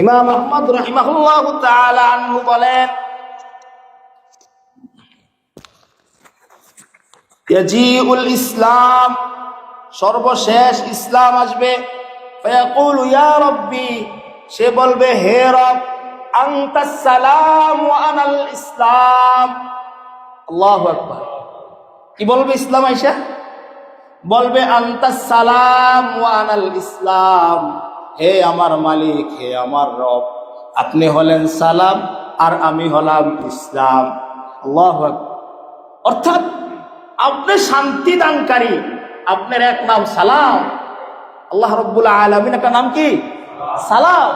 ইমাম আহমদ রাহিমাহুল্লাহু তাআলা আনহু বলেন, ইয়াজিউল ইসলাম, সর্বশেষ ইসলাম আসবে। ফায়াকুলু ইয়া রাব্বি, সে বলবে হে রব, আনতাস সালাম ওয়া আনাল ইসলাম। আল্লাহু আকবার। কি বলবে ইসলাম আইসা? বলবে আনতাস সালাম ওয়া আনাল ইসলাম, হে আমার মালিক, হে আমার রব, আপনি হলেন সালাম আর আমি হলাম ইসলাম। আল্লাহু আকবার। অর্থাৎ আপনি শান্তি দানকারী, আপনার এক নাম সালাম, আল্লাহ রাব্বুল আলামিন একটা নাম কি? সালাম,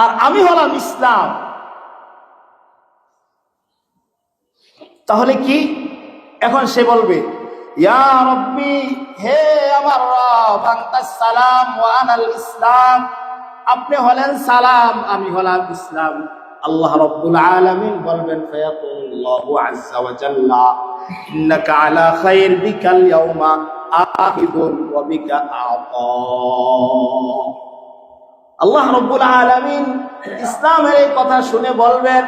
আর আমি হলাম ইসলাম। তাহলে কি এখন সে বলবে ইয়া রাব্বি, হে আমার রব, আনতাস সালাম ওয়া আনাল ইসলাম, আপনি হলেন সালাম, আমি হলাম ইসলাম। আল্লাহ রাব্বুল আলামিন বলবেন, ফায়াকুল্লাহু আযজা ওয়া জাল্লা, ইন্নাকা আলা খায়র বিকাল ইয়াউমা আখিদুন ওয়া বিকা আতা। আল্লাহ রাব্বুল আলামিন ইসলামের এই কথা শুনে বলবেন,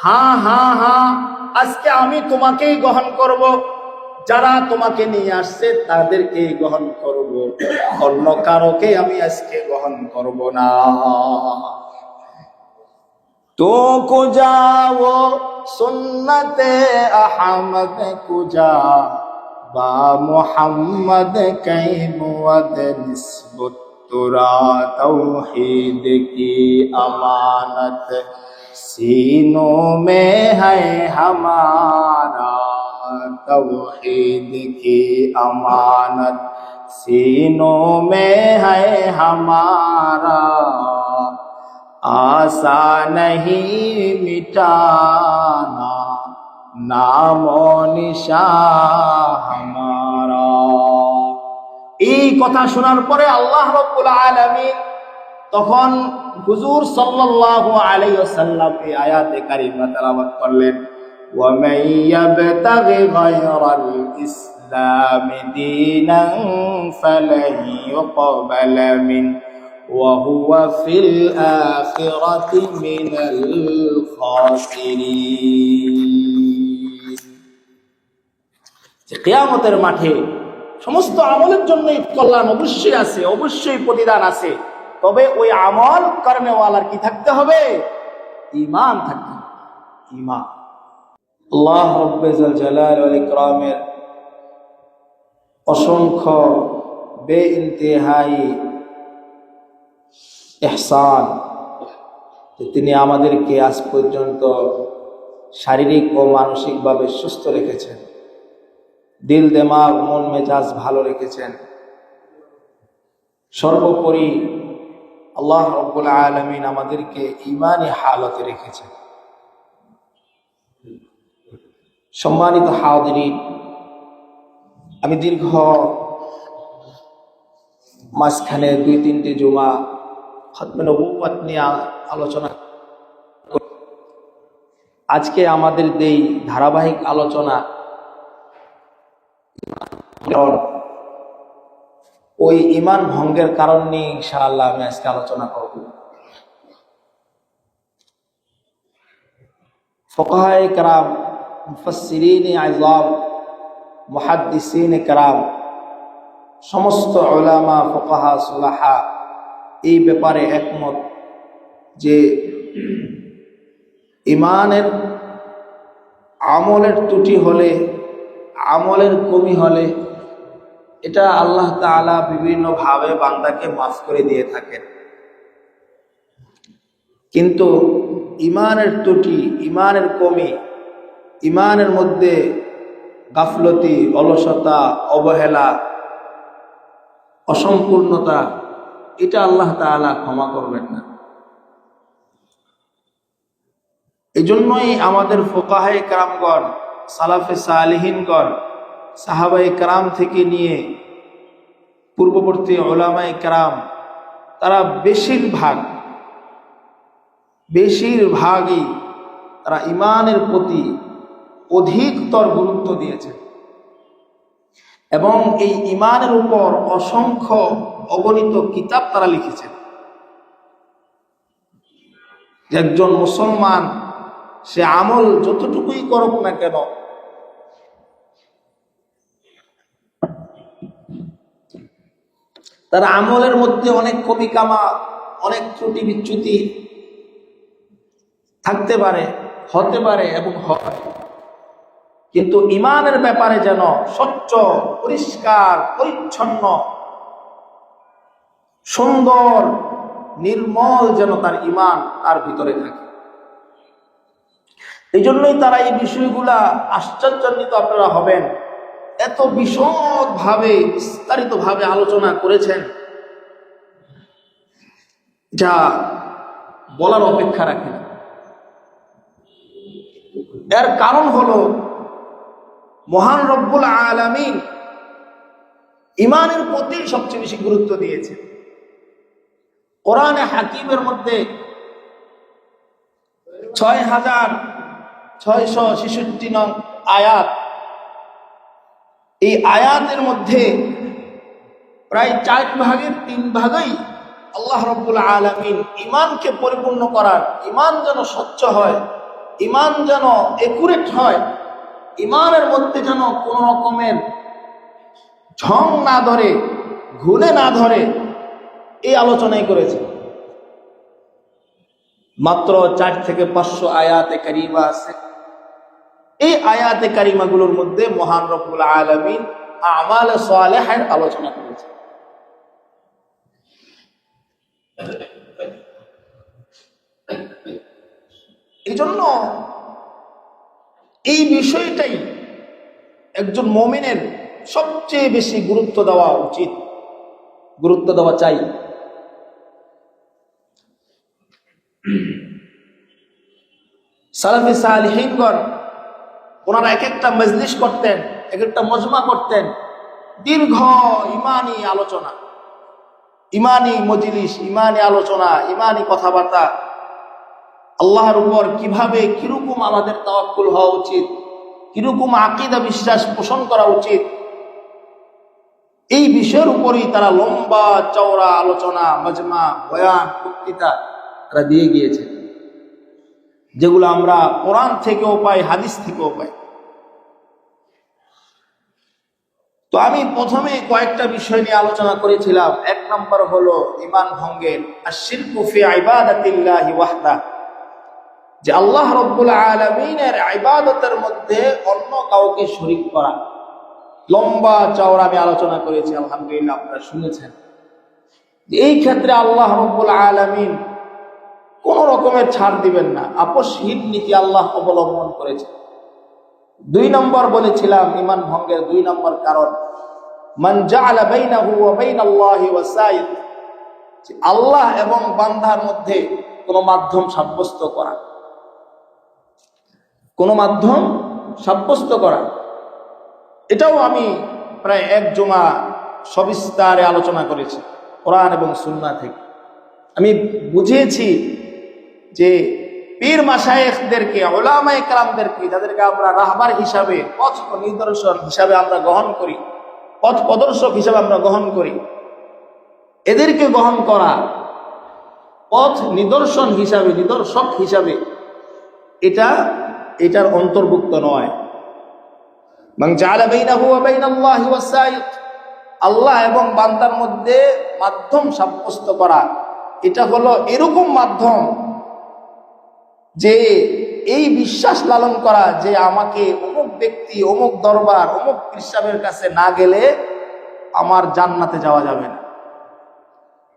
হ্যাঁ হ্যাঁ হ্যাঁ, আজকে আমি তোমাকেই গ্রহণ করব, যারা তোমাকে নিয়ে আসছে তাদেরকেই গ্রহণ করব, অন্য কারোকে আমি আজকে গ্রহণ করব না। তো কুজা ও সুন্নতে আহমদ কুজা বা মুহাম্মদ কই মুদ নিসবত তুরা তৌहीद की अमानत सीनों में है हमारा, तौहीद की अमानत सीनों में है हमारा, आसा नहीं मिटाना नामो निशा हमारा। এই কথা শোনার পরে আল্লাহ রাব্বুল আলামিন তখন হুজুর সাল্লাল্লাহু আলাইহি ওয়াসাল্লাম এই আয়াতে কারিমা তেলাওয়াত করলেন, ওয়া মান ইয়াবতাগি গায়রাল ইসলামি দীনান ফালান ইউকবালা মিন ওয়া হুয়া ফিল আখিরাতি মিনাল খাসিরিন। যে কিয়ামতের মাঠে সমস্ত আমলের জন্য কল্যাণ অবশ্যই আছে, অবশ্যই প্রতিদান আছে, তবে ওই আমল কর্মেওয়ালার কি থাকতে হবে? ঈমান থাকতে হবে, ঈমান। আল্লাহ রাব্বুল জালাল ওয়াল ইকরামের অসংখ্য বেইনতেহাই ইহসান, তিনি আমাদেরকে আজ পর্যন্ত শারীরিক ও মানসিকভাবে সুস্থ রেখেছেন, দিল দিমাগ মন মেজাজ ভালো রেখেছেন। সর্বোপরি আল্লাহ রাব্বুল আলামিন আমাদেরকে ঈমানি হালতে রেখেছেন। সম্মানিত হাজিরিন, আমি দীর্ঘ মাঝখানে 2-3টি জুমা খতমে নবুওয়াত নিয়ে আলোচনা, আজকে আমাদের এই ধারাবাহিক আলোচনা ওই ঈমান ভঙ্গের কারণ নিয়ে ইনশাআল্লাহ আমি আজকে আলোচনা করব। ফুকাহায়ে কেরাম, মুফাসসিরিনে আযম, মুহাদ্দিসিনে কেরাম, সমস্ত উলামা, ফুকাহা, সুলাহা এই ব্যাপারে একমত যে ঈমানের আমলের ত্রুটি হলে, আমলের কমি হলে এটা আল্লাহ তাআলা বিভিন্নভাবে বান্দাকে মাফ করে দিয়ে থাকেন, কিন্তু ঈমানের ত্রুটি, ঈমানের কমি, ঈমানের মধ্যে গাফলতি, অলসতা, অবহেলা, অসম্পূর্ণতা, এটা আল্লাহ তাআলা ক্ষমা করবেন না। এই জন্যই আমাদের ফুকাহায়ে কেরামগণ, সালাফে সালেহিনগণ, সাহাবায়ে কেরাম থেকে নিয়ে পূর্ববর্তী উলামায়ে কেরাম, তারা বেশিরভাগই তারা ঈমানের প্রতি অধিকতর গুরুত্ব দিয়েছে এবং এই ঈমানের উপর অসংখ্য অগণিত কিতাব তারা লিখেছেন। যে একজন মুসলমান সে আমল যতটুকুই করুক না কেন, তার আমলের মধ্যে অনেক কমি কামা, অনেক ত্রুটি বিচ্যুতি থাকতে পারে, হতে পারে এবং হয়, কিন্তু ইমানের ব্যাপারে যেন স্বচ্ছ, পরিষ্কার, পরিচ্ছন্ন, সুন্দর, নির্মল যেন তার ইমান তার ভিতরে থাকে। এই জন্যই তারা এই বিষয়গুলা আশ্চর্যান্বিত আপনারা হবেন, এত বিশদ ভাবে, বিস্তারিত ভাবে আলোচনা করেছেন যা বলার অপেক্ষা রাখে না। এর কারণ হলো মহান রব্বুল আলামিন ইমানের প্রতি সবচেয়ে বেশি গুরুত্ব দিয়েছে। কোরআনে হাকিমের মধ্যে ৬৬৬৬ নং আয়াত, এই আয়াতের মধ্যে প্রায় ৪ ভাগের ৩ ভাগই আল্লাহ রব্বুল আলামিন ইমানকে পরিপূর্ণ করার, ইমান যেন স্বচ্ছ হয়, ইমান যেন একুরেট হয়, ইমানের মধ্যে যেন কোন রকমের ঝং না ধরে, ঘুরে না ধরে, এই আলোচনাই করেছে। মাত্র ৪ থেকে ৫০০ আয়াতে কারিমা আছে। এই আয়াতে কারিমাগুলোর মধ্যে মহান রব্বুল আলামিন আমাল সালেহের আলোচনা করেছে। এই জন্য এই বিষয়টাই একজন মুমিনের সবচেয়ে বেশি গুরুত্ব দেওয়া উচিত, গুরুত্ব দেওয়া চাই। সালাফে সালেহিনগণ ওনারা এক একটা মজলিস করতেন, এক একটা মজমা করতেন, দীর্ঘ ইমানি আলোচনা, ইমানি মজলিস, ইমানি আলোচনা, ইমানি কথাবার্তা, আল্লাহর উপর কিভাবে কিরকম আমাদের তাওয়াক্কুল হওয়া উচিত, কিরকম আকীদা বিশ্বাস পোষণ করা উচিত, এই বিষয়ের উপরই তারা লম্বা চওড়া আলোচনা, মজমা, বয়ান, বক্তৃতা তারা দিয়ে গিয়েছে, যেগুলো আমরা কোরআন থেকেও পাই, হাদিস থেকেও পাই। তো আমি প্রথমে কয়েকটা বিষয় নিয়ে আলোচনা করেছিলাম। ১ নম্বর হলো ঈমান ভঙ্গের আশ-শিরকু ফি ইবাদাতিল্লাহি ওয়াহদা, যে আল্লাহ রাব্বুল আলামিনের ইবাদতের মধ্যে অন্য কাউকে শরীক করা। লম্বা চওড়া আমি আলোচনা করেছি, আলহামদুলিল্লাহ আপনারা শুনেছেন। এই ক্ষেত্রে আল্লাহ রাব্বুল আলামিন কোন রকমের ছাড় দিবেন না, আপসহীন নীতি আল্লাহ অবলম্বন করেছে। ২ নম্বর বলেছিলাম ঈমান ভঙ্গের ২ নম্বর কারণ, মান জাআলা বাইনাহু ওয়া বাইনাল্লাহি ওয়াসাইত, আল্লাহ এবং বান্দার মধ্যে কোন মাধ্যম সাব্যস্ত করা, কোন মাধ্যম সাব্যস্ত করা। এটাও আমি প্রায় ১ জুমা সবিস্তারে আলোচনা করেছি কোরআন এবং সুন্নাহ থেকে। আমি বুঝিয়েছি যে পীর মাশায়েখদেরকে, উলামায়ে কেরামদেরকে, যাদেরকে আমরা রাহবার হিসাবে, পথ নিদর্শন হিসাবে আমরা গ্রহণ করি, পথ প্রদর্শক হিসাবে আমরা গ্রহণ করি, এদেরকে গ্রহণ করা পথ নিদর্শন হিসাবে, নিদর্শক হিসাবে, এটার অন্তর্ভুক্ত নয়। মান জাআলা বাইনাহু ওয়া বাইনাল্লাহি ওয়াসাইত, আল্লাহ এবং বান্দার মধ্যে মাধ্যম সাব্যস্ত করা, এটা হলো এরকম মাধ্যম যে এই বিশ্বাস লালন করা যে আমাকে অমুক ব্যক্তি, অমুক দরবার, অমুক পীর সাহেবের কাছে না গেলে আমার জান্নাতে যাওয়া যাবে না,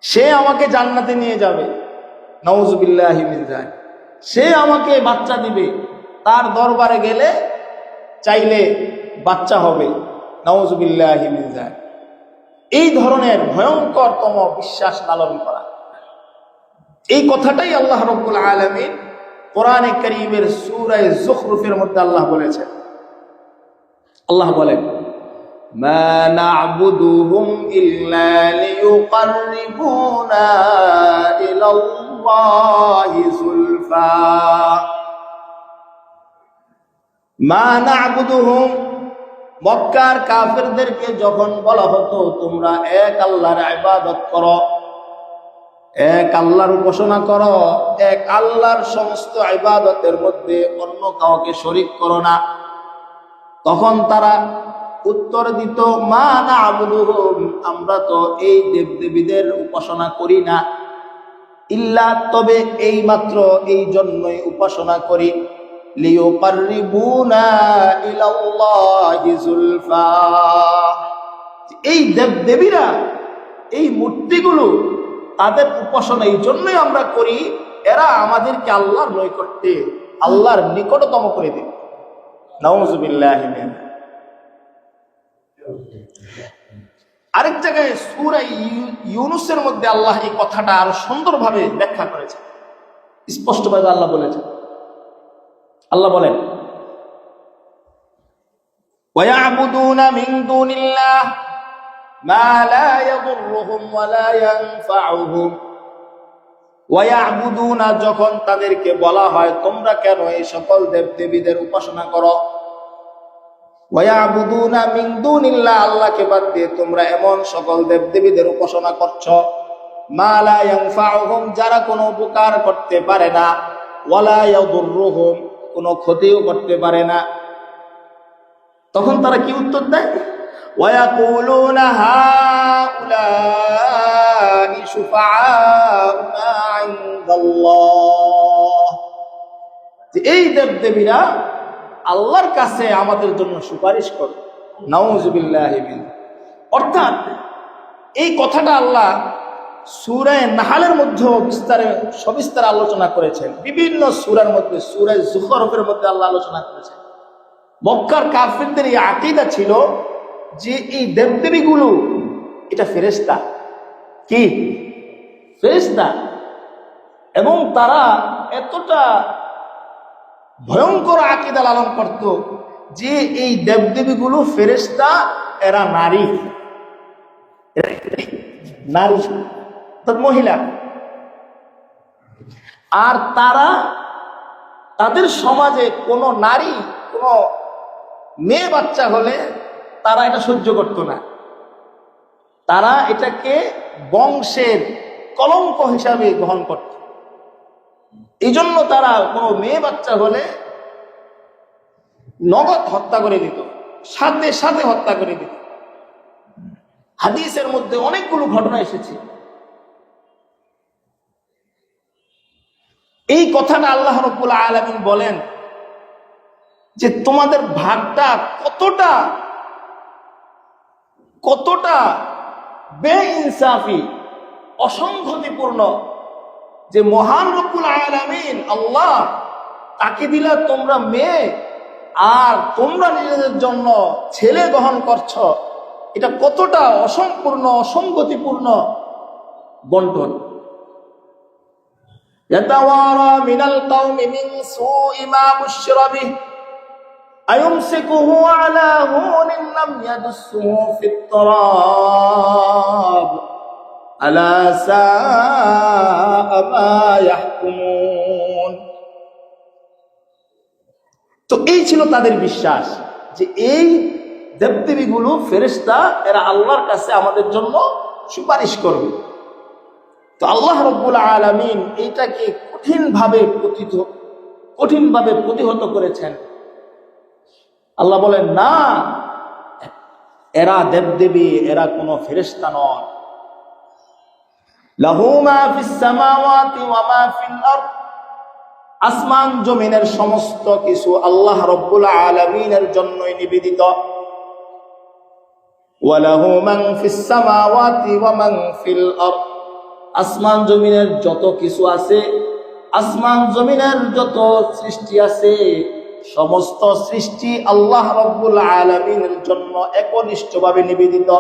সে আমাকে জান্নাতে নিয়ে যাবে, নাউযুবিল্লাহি মিন যালিক, সে আমাকে বাচ্চা দিবে, তার দরবারে গেলে চাইলে বাচ্চা হবে, নাউযুবিল্লাহি মিন যালিক। এই ধরনের ভয়ঙ্করতম বিশ্বাস লালন করা, এই কথাটাই আল্লাহ রাব্বুল আলামিন কোরআনে কারীমের সূরা যুখরুফের মধ্যে আল্লাহ বলেছেন। আল্লাহ বলেন, মা না'বুদুহুম ইল্লা লিয়ুকাররিবুনা ইলাল্লাহি যুলফা, মা না'বুদুহুম, মক্কার কাফেরদেরকে যখন বলা হতো তোমরা এক আল্লাহর ইবাদত করো, এক আল্লাহর উপাসনা করো, এক আল্লাহর সমস্ত ইবাদতের মধ্যে অন্য কাউকে শরীক করো না। তখন তারা উত্তর দিত, মা না'বুদুহুম, আমরা তো এই দেবদেবীদের উপাসনা করি না, ইল্লা, তবে এই মাত্র এই জন্যই উপাসনা করি, লিয়ুকাররিবুনা ইলাল্লাহি যুলফা, এই দেবদেবীরা, এই মূর্তিগুলো, তাদের উপাসনা এই জন্যই আমরা করি, এরা আমাদেরকে আল্লাহর নৈকট্যে, আল্লাহর নিকটতম করে দেবে। নাউযুবিল্লাহি মিন। আরেক জায়গায় সূরা ইউনূসের মধ্যে আল্লাহ এই কথাটা আরো সুন্দরভাবে ব্যাখ্যা করেছেন, স্পষ্টভাবে আল্লাহ বলেছেন। আল্লাহ বলেন, ওয়ায়াবুদুনা মিন দুনিল্লাহ মা লা ইয়াদুররুহুম ওয়া লা ইয়ানফাউহুম। ওয়ায়াবুদুনা, যখন তাদেরকে বলা হয় তোমরা কেন এই সকল দেবদেবীদের উপাসনা করো, ওয়ায়াবুদুনা মিন দুনিল্লাহ, আল্লাহকে বাদ দিয়ে তোমরা এমন সকল দেবদেবীদের উপাসনা করছো, মা লা ইয়ানফাউহুম, যারা কোনো উপকার করতে পারে না, ওয়া লা ইয়াদুররুহুম, কোনো ক্ষতিও করতে পারে না। তখন তারা কি উত্তর দেয়? ওয়ায়াকুলুনা হাউলাই শুফাআউনা ইনদাল্লাহ, যে এই দেবদেবীরা আল্লাহর কাছে আমাদের জন্য সুপারিশ করে। নাউযুবিল্লাহি মিন। অর্থাৎ এই কথাটা আল্লাহ সূরা নাহলের মধ্যে সবিস্তারে আলোচনা করেছেন, বিভিন্ন সূরার মধ্যে, সূরা যুখরুফের মধ্যে আল্লাহ আলোচনা করেছেন। মক্কার কাফিরদের এই আকীদা ছিল যে এই দেবদেবীগুলো এটা ফেরেশতা, কি ফেরেশতা, এবং তারা এতটা ভয়ঙ্কর আকীদা লালন করত যে এই দেবদেবীগুলো ফেরেশতা, এরা নারী, নারী অর্থাৎ মহিলা। আর তারা, তাদের সমাজে কোনো নারী, কোনো মেয়ে বাচ্চা হলে তারা এটা সহ্য করত না, তারা এটাকে বংশের কলঙ্ক হিসাবে গ্রহণ করত। এই জন্য তারা কোনো মেয়ে বাচ্চা হলে নগদ হত্যা করে দিত, সাথে সাথে হত্যা করে দিত। হাদিসের মধ্যে অনেকগুলো ঘটনা এসেছে। এই কথাটা আল্লাহ রাব্বুল আলামিন বলেন যে তোমাদের ভাগটা কতটা কতটা বেইনসাফি, অসংগতিপূর্ণ, যে মহান রব্বুল আলামিন আল্লাহ, তাকে দিলা তোমরা মেয়ে আর তোমরা নিজেদের জন্য ছেলে গ্রহণ করছ, এটা কতটা অসম্পূর্ণ, অসংগতিপূর্ণ বন্টন। ইয়াতাওয়ারা মিনাল কওমি মিন সুই মা বুশরা বিহি আয়ুমসিকুহু আলা হুনিন লাম ইয়াদুসসুহু ফিত তুরাব আলা সাআ মা ইয়াহকুমুন। তো এই ছিল তাদের বিশ্বাস যে এই দেবদেবীগুলো ফেরেশতা, এরা আল্লাহর কাছে আমাদের জন্য সুপারিশ করবে। তো আল্লাহ রাব্বুল আলামিন এইটাকে কঠিনভাবে প্রতিহত করেছেন। আল্লাহ বলেন, না, এরা দেবদেবী, এরা কোনো ফেরেশতা নয়। লাহু মা ফিস সামাওয়াতি ওয়া মা ফিল আরদ, আসমান জমিনের সমস্ত কিছু আল্লাহ রাব্বুল আলামিনের জন্যই নিবেদিত। ওয়া লাহু মান ফিস সামাওয়াতি ওয়া মান ফিল আরদ, আসমান জমিনের যত কিছু আছে, আসমান জমিনের যত সৃষ্টি আছে, সমস্ত সৃষ্টি আল্লাহ রাব্বুল আলামিনের জন্য একনিষ্ঠভাবে নিবেদিত।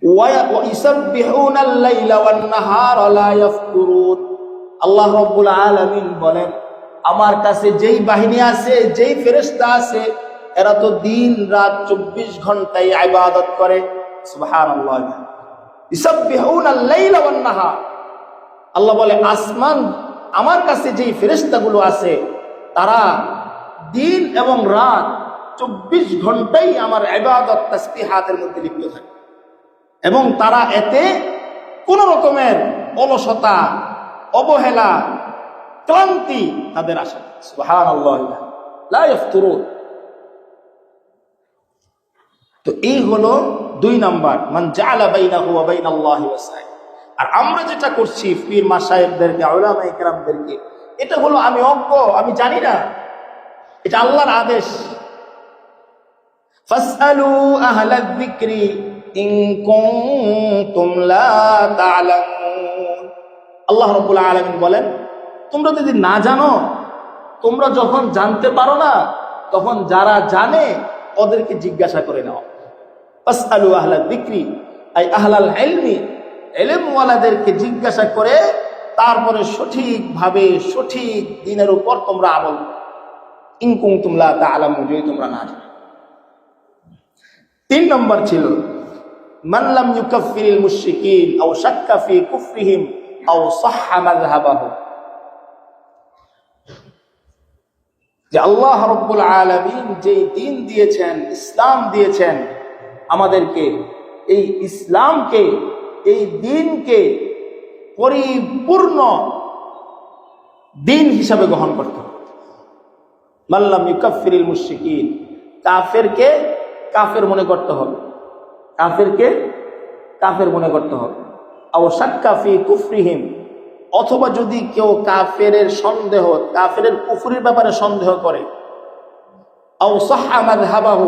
ওয়া ইউসাব্বিহুনাল লাইলা ওয়ান নাহারা লা ইয়াফতুরুন, আল্লাহ রাব্বুল আলামিন বলেন, আমার কাছে যেই বাহিনী আছে, যেই ফেরেশতা আছে, এরা তো দিন রাত 24 ঘন্টাই ইবাদত করে। সুবহানাল্লাহ। ইউসাব্বিহুনাল লাইলা ওয়ান নাহার, আল্লাহ বলে আসমান, আমার কাছে যেই ফেরেশতাগুলো আছে, তারা দিন এবং রাত 24 ঘন্টাই আমার ইবাদত তাসবিহাতের মধ্যে লিপ্ত থাকে, এবং তারা এতে কোন রকমের অলসতা, অবহেলা, ক্লান্তি তাদের আসে না। সুবহানাল্লাহ, লা ইফতুরুন। তো এই হলো 2 নাম্বার, মান জাআলা বাইনাহু ওয়া বাইনাল্লাহি ওয়াসাইল। আর আমরা যেটা করছি পীর মাশায়েখদেরকে, উলামায়ে কেরামদেরকে, এটা হলো আমি অজ্ঞ, আমি জানি না, এটা আল্লাহর আদেশ। ফাসআলু আহলায যিকরি ইন কুনতুম লা তা'লামুন। আল্লাহ রাব্বুল আলামিন বলেন, তোমরা যদি না জানো, তোমরা যখন জানতে পারো না, তখন যারা জানে ওদেরকে জিজ্ঞাসা করে নাও। ফাসআলু আহলায যিকরি আই আহলাল ইলমি, ইলমওয়ালাদেরকে জিজ্ঞাসা করে তারপরে সঠিকভাবে সঠিক দিনের উপর তোমরা আমল করো। ইন কুনতুম লা তা'লামুন, যদি তোমরা না জানো। 3 নম্বর ছিল মান লাম ইউকাফফিরিল মুশরিকিন আও শাক্কা ফি কুফরিহিম আও সাহহা মাযহাবাহুম। যে আল্লাহ রাব্বুল আলামিন যে দ্বীন দিয়েছেন, ইসলাম দিয়েছেন আমাদেরকে, এই ইসলামকে, এই দ্বীনকে পরিপূর্ণ দ্বীন হিসাবে গ্রহণ করতে হবে। মান লাম ইউকাফফিরিল মুশরিকিন, কাফেরকে কাফের মনে করতে হবে, কাফেরকে কাফের মনে করতে হবে। আও শাক্কা ফি কুফরিহিম, অথবা যদি কেউ কাফেরের সন্দেহ, কাফেরের কুফরির ব্যাপারে সন্দেহ করে, আও সাহহা মাযহাবাহু,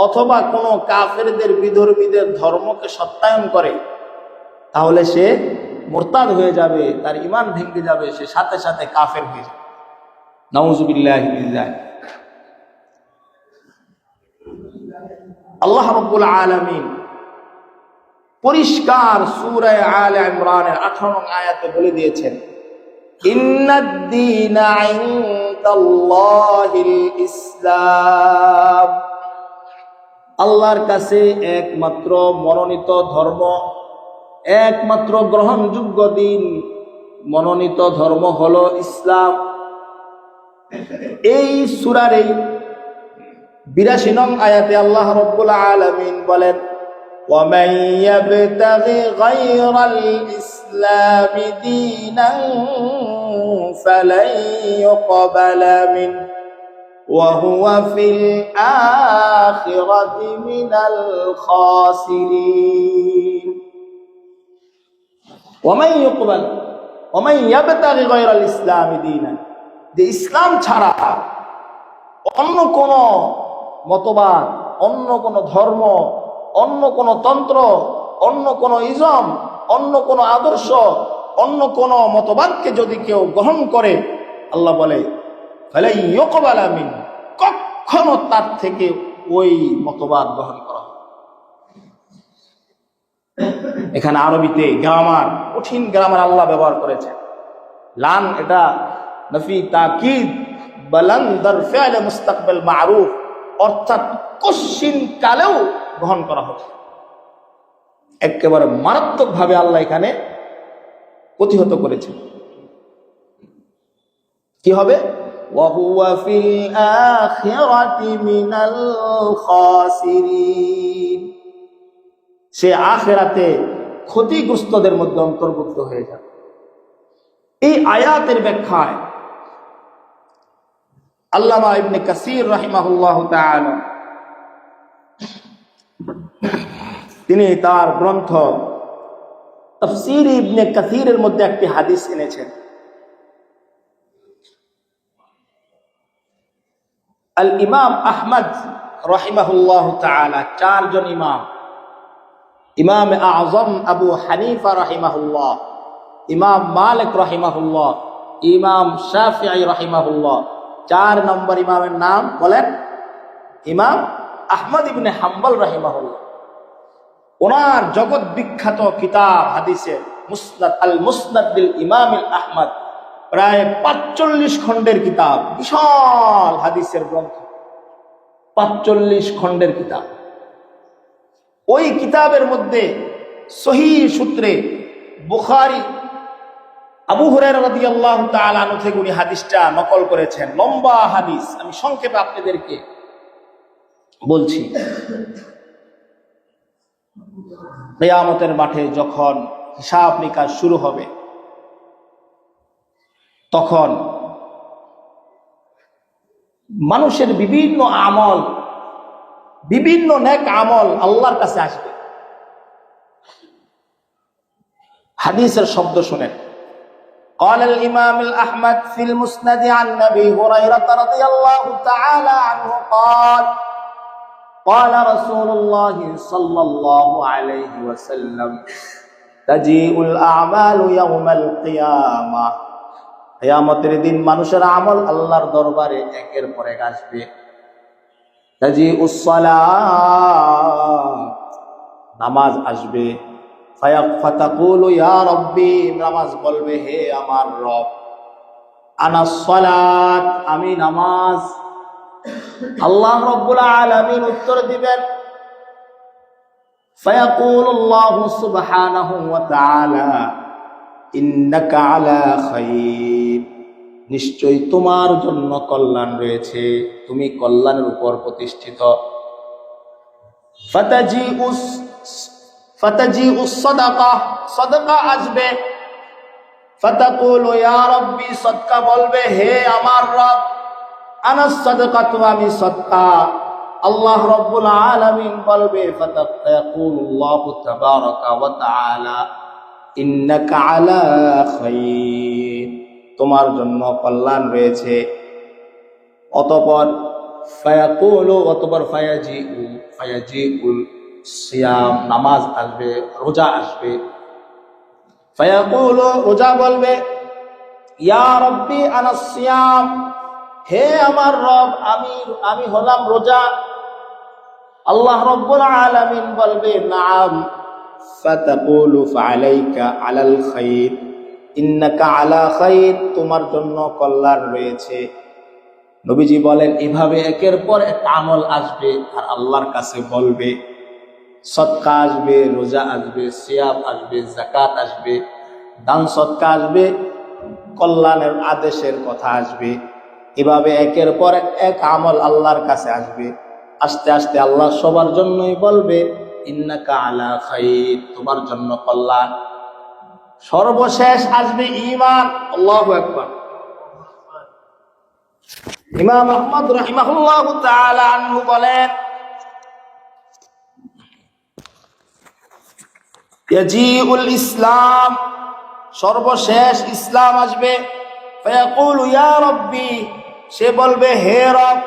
অথবা কোনো কাফেরদের বিধর্মীদের ধর্মকে সত্যায়ন করে, তাহলে সে মুরতাদ হয়ে যাবে, তার ঈমান ভেঙে যাবে, সে সাথে সাথে কাফের হয়ে যাবে। নাউযুবিল্লাহি মিন যালিক। আল্লাহ রাব্বুল আলামিন পরিষ্কার সূরা আলে ইমরানের 18 নং আয়াতে বলে দিয়েছেন, ইন্নাদ দীনা ইনদাল্লাহিল ইসলাম। আল্লাহর কাছে একমাত্র মনোনীত ধর্ম, একমাত্র গ্রহণযোগ্য দিন, মনোনীত ধর্ম হলো ইসলাম। এই সূরার 82 নং আয়াতে আল্লাহ রাব্বুল আলামিন বলেন, وَمَن يَبْتَغِ غَيْرَ الْإِسْلَامِ دِينًا فَلَن يُقْبَلَ مِنْهُ وَهُوَ فِي الْآخِرَةِ مِنَ الْخَاسِرِينَ। وَمَن يَبْتَغِ غَيْرَ الْإِسْلَامِ دِينًا, যে ইসলাম ছাড়া অন্য কোন মতবাদ, অন্য কোন ধর্ম, অন্য কোন তন্ত্র, অন্য কোন ইজম, অন্য কোন আদর্শ, অন্য কোন মতবাদকে যদি কেউ গ্রহণ করে, আল্লাহ বলে ফালা ইউকবালা মিন, কখনো তার থেকে ওই মতবাদ গ্রহণ করা হবে। এখানে আরবিতে গ্রামার, কঠিন গ্রামার আল্লাহ ব্যবহার করেছেন। লান এটা নফি তাকিদ, বালান দার ফি'ল মুস্তাকবিল মারুফ, অর্থাৎ কশিন কালেও গ্রহণ করা হবে। একেবারে মারাত্মক ভাবে আল্লাহ এখানে প্রতিহত করেছেন। কি হবে? ওয়া হুয়া ফিল আখিরাতি মিনাল খাসিরিন, সে আখিরাতে ক্ষতিগ্রস্তদের মধ্যে অন্তর্ভুক্ত হয়ে যাবে। এই আয়াতের ব্যাখ্যায় আল্লামা ইবনে কাসির রাহিমাহুল্লাহ তাআলা তিনি তার গ্রন্থ তাফসীর ইবনে কাসিরের মধ্যে একটি হাদিস এনেছেন। আল ইমাম আহমদ রাহিমাহুল্লাহ তাআলা, 4 জন ইমাম, ইমাম আযম আবু হানিফা রাহিমাহুল্লাহ, ইমাম মালিক রাহিমাহুল্লাহ, ইমাম শাফিঈ রাহিমাহুল্লাহ, 4 নম্বর ইমামের নাম বলেন ইমাম আহমদ ইবনে হাম্বল রাহিমাহুল্লাহ। ওনার জগৎ বিখ্যাত কিতাব হাদিসের মুসনাদ, আল মুসনাদ বিল ইমাম আহমদ, প্রায় 45 খণ্ডের কিতাব, বিশাল হাদিসের গ্রন্থ, 45 খণ্ডের কিতাব। ওই কিতাবের মধ্যে সহিহ সূত্রে বুখারী আবু হুরায়রা রাদিয়াল্লাহু তাআলা আনহু থেকে উনি হাদিসটা নকল করেছেন। লম্বা হাদিস, আমি সংক্ষেপে আপনাদেরকে বলছি। কিয়ামতের মাঠে যখন হিসাব নিকাশ শুরু হবে, তখন মানুষের বিভিন্ন আমল, বিভিন্ন নেক আমল আল্লাহর কাছে আসবে। হাদিসের শব্দ শুনেন। قال الإمام الأحمد في المسند عن أبي هريرة رضي الله تعالى عنه قال قال رسول الله صلى الله عليه وسلم تجيء الأعمال يوم القيامة কিয়ামতের দিন মানুষের আমল আল্লাহর দরবারে একের পর এক আসবে। তাজিউস সালাত, নামাজ আসবে। ফাতাকুলু ইয়া রাব্বি, নামাজ বলবে হে আমার রব। আনাস সালাত, আমি নামাজ। আল্লাহ রাব্বুল আলামিন উত্তর দিবেন, ফায়াকুলুল্লাহু সুবহানাহু ওয়া তাআলা ইন্নাকা আলা খাইর, নিশ্চয়ই তোমার জন্য কল্যাণ রয়েছে, তুমি কল্যাণের উপর প্রতিষ্ঠিত। ফাতাজিউস সাদাকা, সাদাকা আসবে। ফাতাকুলু ইয়া রাব্বি, সাদকা বলবে হে আমার রব। আনাস সাদাকাতু, আমি সাদকা। আল্লাহ রাব্বুল আলামিন বলবে, ফাতাকুলুল্লাহু তাবারাকা ওয়া তাআলা ইন্নাকা আলা খাইর, তোমার জন্য কল্যাণ রয়েছে। অতঃপর ফায়াজিউল সিয়াম, নামাজ আসবে, রোজা আসবে। ফায়াকুলু, রোজা বলবে ইয়া রাব্বি আনাস সিয়াম, হে আমার রব আমি হলাম রোজা। আল্লাহ রাব্বুল আলামিন বলবে নাআম। ফাতাকুলু ফাআলাইকা আলাল খাইর ইন্নাকা আলা খাইর, তোমার জন্য কল্যাণ রয়েছে। নবীজি বলেন এভাবে একের পর এক আমল আসবে আর আল্লাহর কাছে বলবে। সদকা আসবে, রোজা আসবে, সিয়াম আসবে, যাকাত আসবে, দান সদকা আসবে, কল্যাণের আদেশের কথা আসবে। এভাবে একের পর এক আমল আল্লাহর কাছে আসবে। আস্তে আস্তে আল্লাহ সবার জন্যই বলবে ইন্নাকা আলা খাইর, তোমার জন্য কল্যাণ। সর্বশেষ আসবে ঈমান। আল্লাহু আকবার। ইমাম আহমদ রাহিমাহুল্লাহু তাআলা আনহু বলেন, ইয়াজিউল ইসলাম, সর্বশেষ ইসলাম আসবে। ফায়াকুলু ইয়া রাব্বি, সে বলবে হে রব।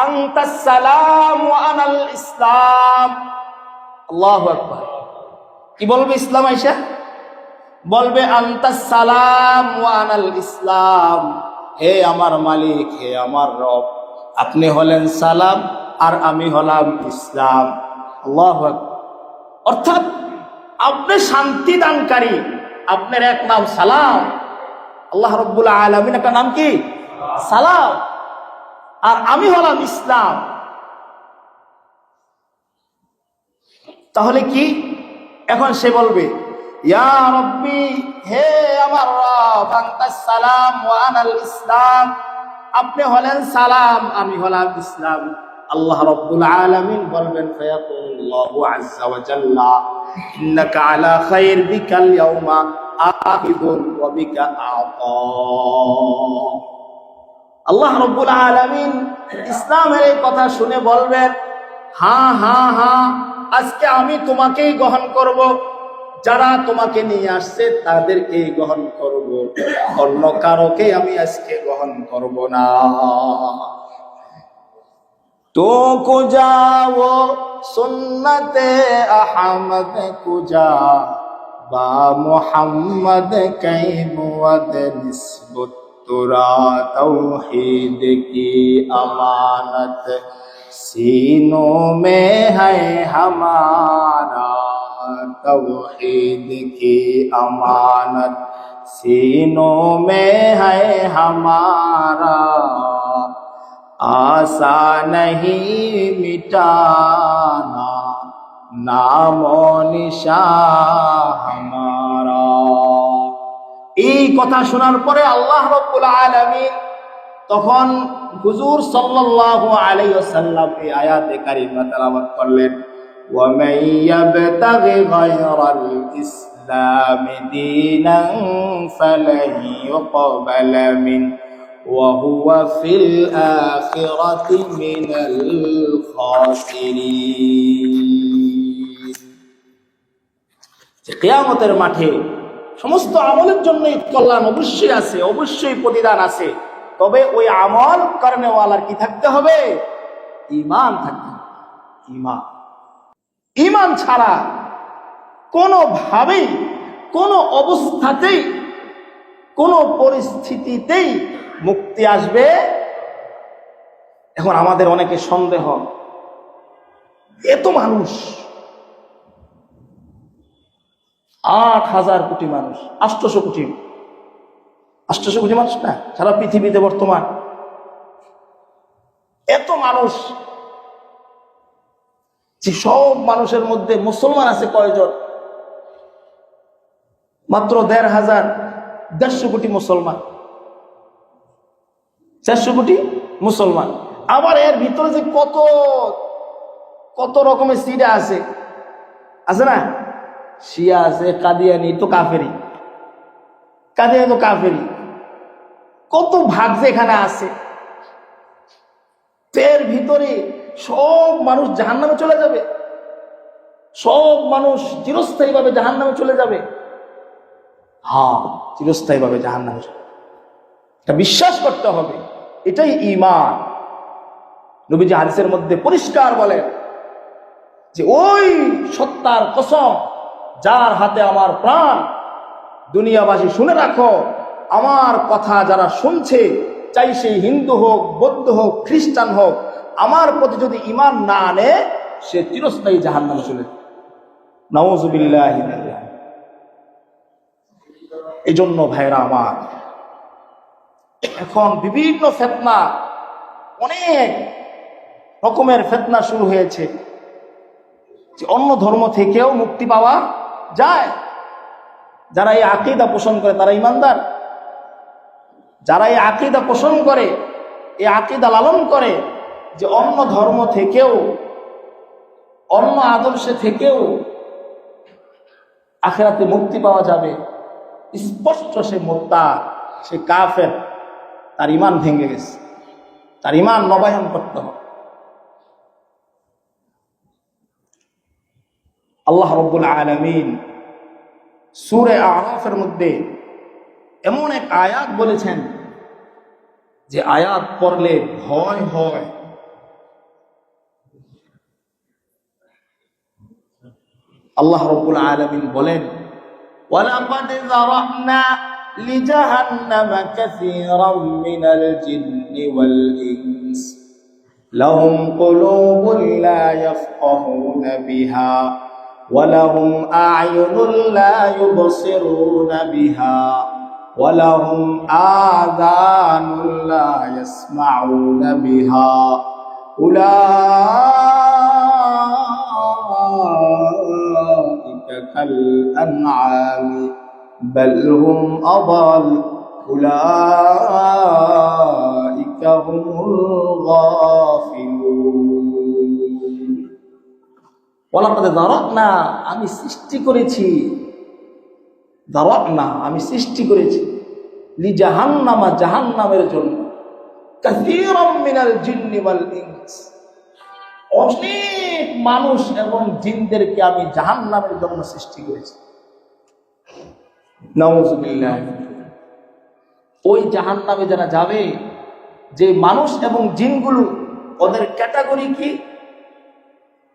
আনতাস সালাম ওয়া আনাল ইসলাম। আল্লাহু আকবার। কি বলবে ইসলাম আইসা? বলবে আনতাস সালাম ওয়া আনাল ইসলাম, হে আমার মালিক, হে আমার রব, আপনি হলেন সালাম আর আমি হলাম ইসলাম। আল্লাহু আকবার। অর্থাৎ আপনি শান্তি দানকারী, আপনার এক নাম সালাম। আল্লাহ রাব্বুল আলামিন একটা নাম কি? সালাম। আর আমি হলাম ইসলাম। তাহলে কি এখন সে বলবে ইয়া রাব্বি, হে আমার রব, আনতাস সালাম ওয়া আনাল ইসলাম, আপনি হলেন সালাম, আমি হলাম ইসলাম। আল্লাহ রাব্বুল আলামিন বলবেন ফায়াকুল্লাহু আযজা ওয়া জাল্লা ইন্নাকা আলা খাইর বিকাল ইয়াউমা আখিদুন ওয়া বিকা আতা। আল্লাহ রাব্বুল আলামিন ইসলামের এই কথা শুনে বলবেন হ্যাঁ হ্যাঁ হ্যাঁ, আজকে আমি তোমাকেই গ্রহণ করব, যারা তোমাকে নিয়ে আসছে তাদেরকেই গ্রহণ করব, অন্য কারোকে আমি আজকে গ্রহণ করব না। তো কুজা ও সুন্নতে আহমদ কুজা বা মুহাম্মদ कै बुअद निस्बत तुरा तौहीद की अमानत सीनों में है हमारा, तौहीद की अमानत सीनों में है हमारा, आसा नहीं मिटाना नामो निशा हमारा। এই কথা শোনার পরে আল্লাহ রাব্বুল আলামিন তখন হুজুর সাল্লাল্লাহু আলাইহি ওয়াসাল্লাম এই আয়াতে কারিমা তেলাওয়াত করলেন, ওয়া মান ইয়াবতাগি গায়রাল ইসলাম الإسلام دينا فلن يقبل منه وهو في الآخرة من الخاسرين কিয়ামতের মাঠে সমস্ত আমলের জন্য কল্যাণ অবশ্যই আছে, অবশ্যই প্রতিদান আছে, তবে ওই আমল করেনেওয়ালার কি থাকতে হবে? ঈমান থাকতে হবে। ঈমান, ঈমান ছাড়া কোনোভাবেই, কোনো অবস্থাতেই, কোনো পরিস্থিতিতেই মুক্তি আসবে। এখন আমাদের অনেকে সন্দেহ, এত মানুষ, 8,000 কোটি মানুষ, 800 কোটি, 800 কোটি মানুষ না সারা পৃথিবীতে বর্তমান, এত মানুষ, যে সব মানুষের মধ্যে মুসলমান আছে কয়জন? মাত্র 1,500 কোটি মুসলমান, 400 কোটি মুসলমান। আবার এর ভিতরে যে কত কত রকমের সিডা আছে, আছে না? শিয়া আছে, কাদিয়ানি তো কাফেরি, কাদিয়ানি তো কাফেরি, কত ভাগ যে এখানে আছে। এর ভিতরে সব মানুষ জাহান্নামে চলে যাবে, সব মানুষ চিরস্থায়ী ভাবে জাহান্নামে চলে যাবে। হ্যাঁ, চিরস্থায়ী ভাবে জাহান্নামে চলে, এটা বিশ্বাস করতে হবে, এটাই ঈমান। নবীজি হাদিসের মধ্যে পরিষ্কার বলেন যে ওই সত্তার কসম যার হাতে আমার প্রাণ, দুনিয়াবাসী শুনে রাখো, আমার কথা যারা শুনছে, চাই সে হিন্দু হোক, বৌদ্ধ হোক, খ্রিস্টান হোক, আমার প্রতি যদি ঈমান না আনে, সে চিরস্থায়ী জাহান্নামে চলে যাবে। নাউযুবিল্লাহি মিন যালিক। এই জন্য ভাইরা আমার, এখন বিভিন্ন ফিতনা, অনেক রকমের ফিতনা শুরু হয়েছে, যে অন্য ধর্ম থেকেও মুক্তি পাওয়া যায়। যারা এই আকীদা পোষণ করে তারা ঈমানদার, যারা এই আকীদা পোষণ করে, এই আকীদা লালন করে যে অন্য ধর্ম থেকেও, অন্য আদর্শে থেকেও আখিরাতে মুক্তি পাওয়া যাবে, স্পষ্ট সে মুরতাদ, সে কাফের, তার ঈমান ভেঙে গেছে, তার ঈমান নবায়ন করতে হবে। আল্লাহ রাব্বুল আলামিন সূরা আরাফের মধ্যে এমন এক আয়াত বলেছেন যে আয়াত পড়লে ভয় হয়। আল্লাহ রাব্বুল আলামিন বলেন, ওয়ালাকাদ যারানা লিজাহান্নামা কাসীরাম মিনাল জিন্নি ওয়াল ইনস লাহুম কুলুবুন লা ইয়াফকাহুনা বিহা ওয়ালাহুম আ'য়ুনুন লা ইউবসিরুনা বিহা ওয়ালাহুম আযানুন লা ইয়াসমাউনা বিহা উলাইকা কাল আনআমি বাল হুম আযাল উলাইকা হুমুল গাফিলুন। ওয়ালাকাদ যারানা, আমি সৃষ্টি করেছি, যারানা আমি সৃষ্টি করেছি, লিজাহান্নামা জাহান্নামের জন্য, কাসীরাম মিনাল জিন্নি ওয়াল ইনস অনেক মানুষ এবং জিনদেরকে আমি জাহান্নামের জন্য সৃষ্টি করেছি। নাউযুবিল্লাহ। ওই জাহান্নামে যারা যাবে, যে মানুষ এবং জিনগুলো, ওদের ক্যাটাগরি কি?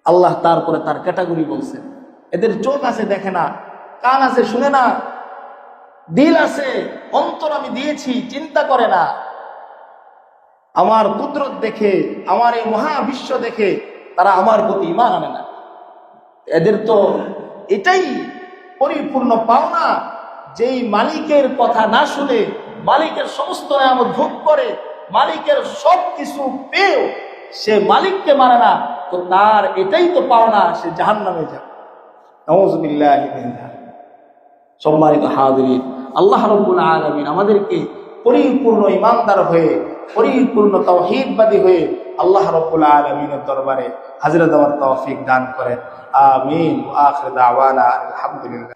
আল্লাহ তারপরে তার ক্যাটাগরি বলছেন। এদের চোখ আছে, দেখে না, কান আছে, শুনে না, দিল আছে, অন্তর আমি দিয়েছি, চিন্তা করে না, আমার কুদরত দেখে, আমার এই মহাবিশ্ব দেখে তারা আমার প্রতি ঈমান আনে না। এদের তো এটাই পরিপূর্ণ পাওনা, যেই মালিকের কথা না শুনে, মালিকের সমস্ত নিয়ামত ভোগ করে, মালিকের সব কিছু পেয়েও সে মালিককে মানে না, তো তার এটাই তো পাওনা, সে জাহান্নামে যাবে। নাউযুবিল্লাহি মিন যালিক। সম্মানিত হাজিরিন, আল্লাহ রাব্বুল আলামিন আমাদেরকে পরিপূর্ণ ঈমানদার হয়ে, পরিপূর্ণ তাওহীদবাদী হয়ে আল্লাহ রাব্বুল আলামিনের দরবারে হাজিরা দেওয়ার তৌফিক দান করেন। আমিন। ওয়া আখিরু দাওয়ানা আলহামদুলিল্লাহ।